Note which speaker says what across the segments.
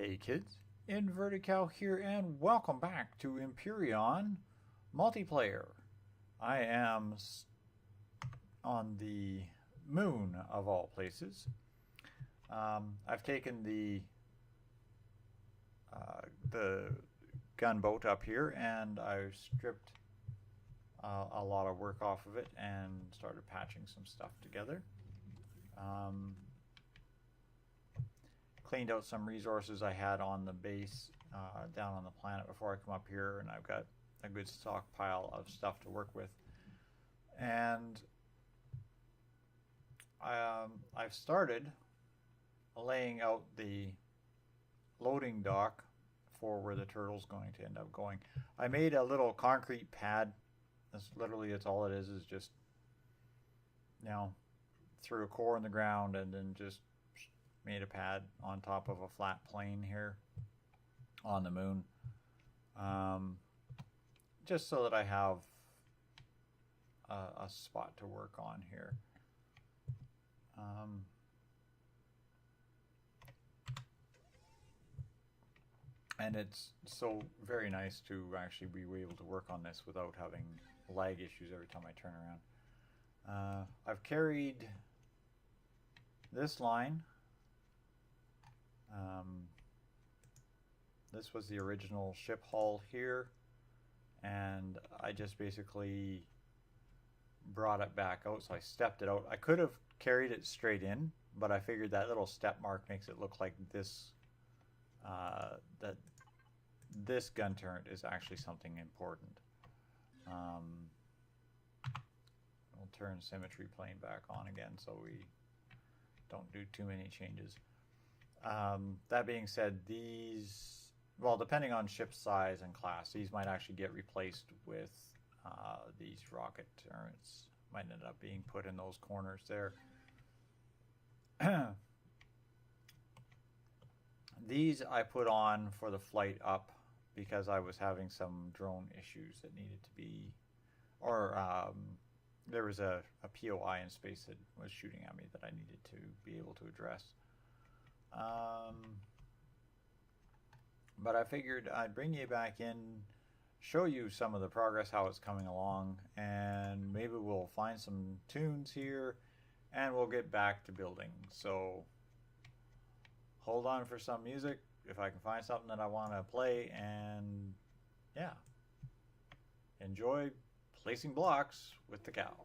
Speaker 1: Hey kids, Inverted Cow here, and welcome back to Empyrion Multiplayer. I am on the moon of all places. I've taken the gunboat up here, and I've stripped a lot of work off of it and started patching some stuff together. Cleaned out some resources I had on the base down on the planet before I come up here, and I've got a good stockpile of stuff to work with. And I've started laying out the loading dock for where the turtle's going to end up going. I made a little concrete pad. That's all it is just, threw a core in the ground and then just made a pad on top of a flat plane here on the moon, just so that I have a spot to work on here. And it's so very nice to actually be able to work on this without having lag issues every time I turn around. I've carried this line. This was the original ship hull here, and I just basically brought it back out, so I stepped it out. I could have carried it straight in, but I figured that little step mark makes it look like this, that this gun turret is actually something important. We'll turn symmetry plane back on again so we don't do too many changes. That being said, these, well, depending on ship size and class, these might actually get replaced with these rocket turrets. Might end up being put in those corners there. These I put on for the flight up because I was having some drone issues that needed to be, or there was a POI in space that was shooting at me that I needed to be able to address. But I figured I'd bring you back in, show you some of the progress, how it's coming along, and maybe we'll find some tunes here and we'll get back to building. So hold on for some music if I can find something that I want to play, and yeah, enjoy placing blocks with the cow.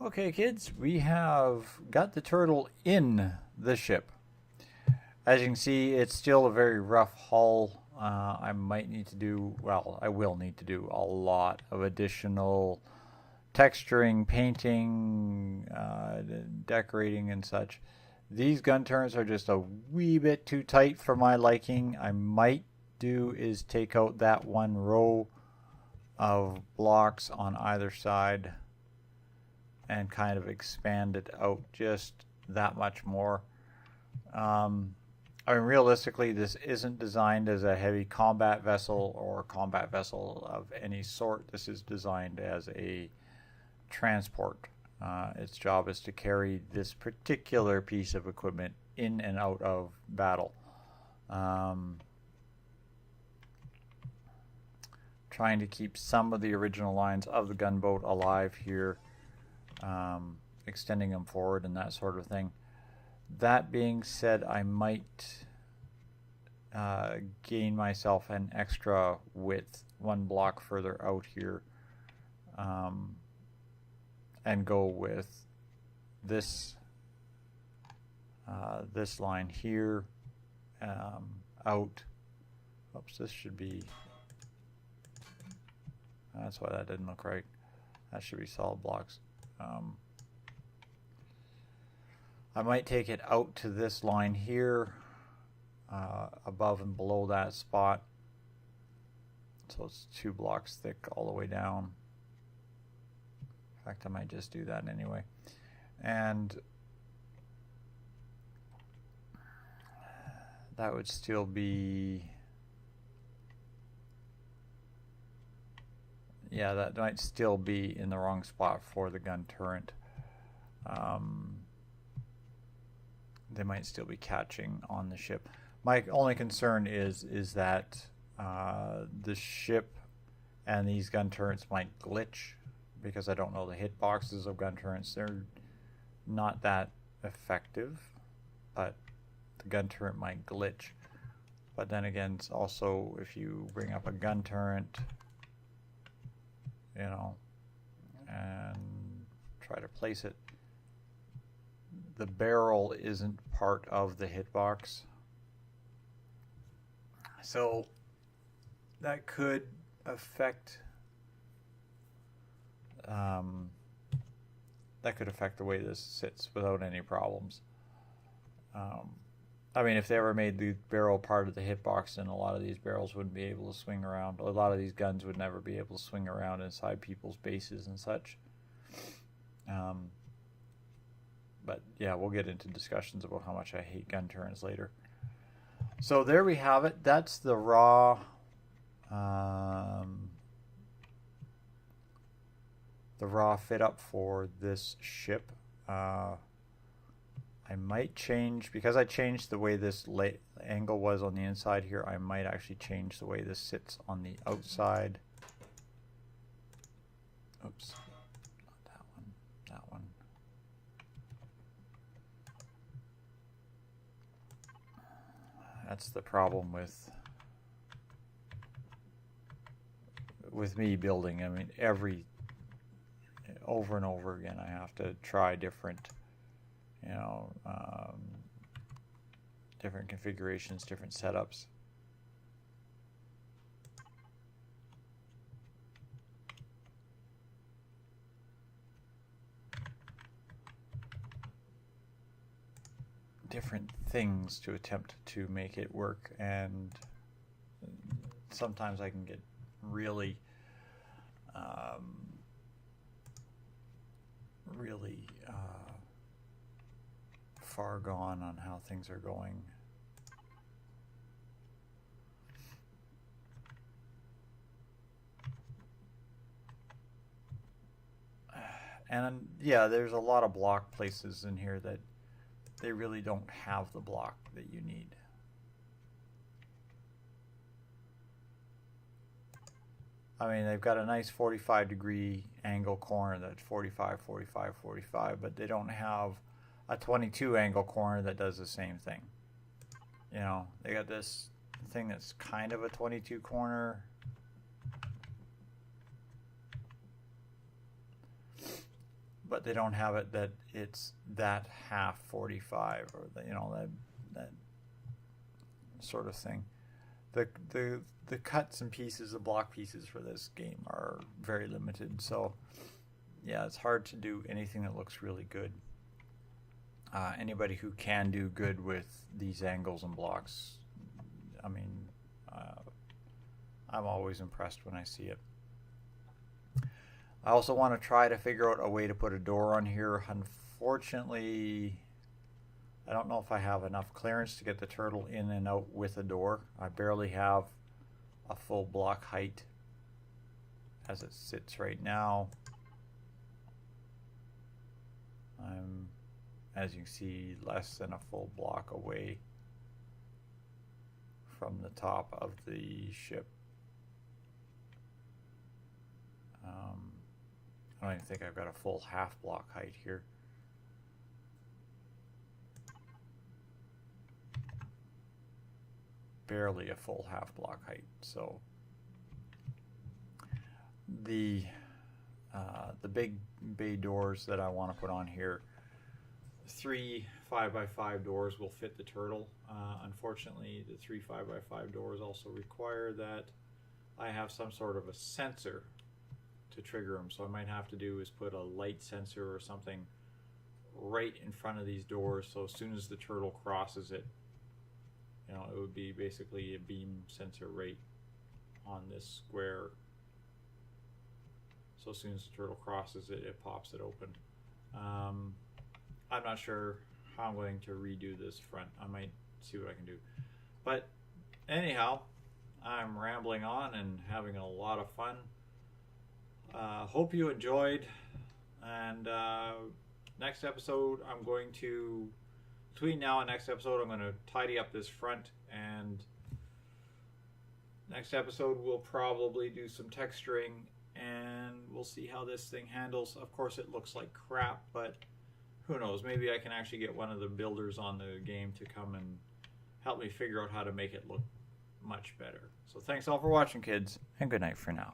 Speaker 1: Okay, kids, we have got the turtle in the ship. As you can see, it's still a very rough hull. I might need to do, well, I will need to do a lot of additional texturing, painting, decorating, and such. These gun turrets are just a wee bit too tight for my liking. I might do is take out that one row of blocks on either side and kind of expand it out just that much more. I mean, realistically, this isn't designed as a heavy combat vessel or combat vessel of any sort. This is designed as a transport. Its job is to carry this particular piece of equipment in and out of battle. Trying to keep some of the original lines of the gunboat alive here. Extending them forward and that sort of thing. That being said, I might gain myself an extra width, one block further out here, and go with this this line here out. Oops, this should be. That's why that didn't look right. That should be solid blocks. I might take it out to this line here, above and below that spot, so it's 2 blocks thick all the way down. In fact, I might just do that anyway. And that would still be, yeah, that might still be in the wrong spot for the gun turret. They might still be catching on the ship. My only concern is that the ship and these gun turrets might glitch, because I don't know the hitboxes of gun turrets. They're not that effective, but the gun turret might glitch. But then again, it's also, if you bring up a gun turret, you know, and try to place it, the barrel isn't part of the hitbox, so that could affect the way this sits without any problems. I mean, if they ever made the barrel part of the hitbox, then a lot of these barrels wouldn't be able to swing around. A lot of these guns would never be able to swing around inside people's bases and such. But yeah, we'll get into discussions about how much I hate gun turrets later. So there we have it. That's the raw fit up for this ship. I might change, because I changed the way this angle was on the inside here, I might actually change the way this sits on the outside. Oops, not that one, that one. That's the problem with me building. I mean, over and over again, I have to try different, you know, different configurations, different setups. Different things to attempt to make it work, and sometimes I can get really far gone on how things are going. And yeah, there's a lot of block places in here that they really don't have the block that you need. I mean, they've got a nice 45-degree angle corner that's 45, 45, 45, but they don't have a 22 angle corner that does the same thing. You know, they got this thing that's kind of a 22 corner. But they don't have it that it's that half 45 or the, you know, that sort of thing. The cuts and pieces, the block pieces for this game are very limited. So yeah, it's hard to do anything that looks really good. Anybody who can do good with these angles and blocks, I mean, I'm always impressed when I see it. I also want to try to figure out a way to put a door on here. Unfortunately, I don't know if I have enough clearance to get the turtle in and out with a door. I barely have a full block height as it sits right now. I'm, as you can see, less than a full block away from the top of the ship. I don't even think I've got a full half block height here. Barely a full half block height. So the big bay doors that I want to put on here, 3 5x5 doors will fit the turtle. Unfortunately, the 3 5x5 doors also require that I have some sort of a sensor to trigger them. So I might have to do is put a light sensor or something right in front of these doors, so as soon as the turtle crosses it, you know, it would be basically a beam sensor right on this square. So as soon as the turtle crosses it, it pops it open. I'm not sure how I'm going to redo this front. I might see what I can do. But anyhow, I'm rambling on and having a lot of fun. Hope you enjoyed, and next episode I'm going to, between now and next episode, I'm going to tidy up this front, and next episode we'll probably do some texturing and we'll see how this thing handles. Of course it looks like crap, but who knows, maybe I can actually get one of the builders on the game to come and help me figure out how to make it look much better. So thanks all for watching, kids, and good night for now.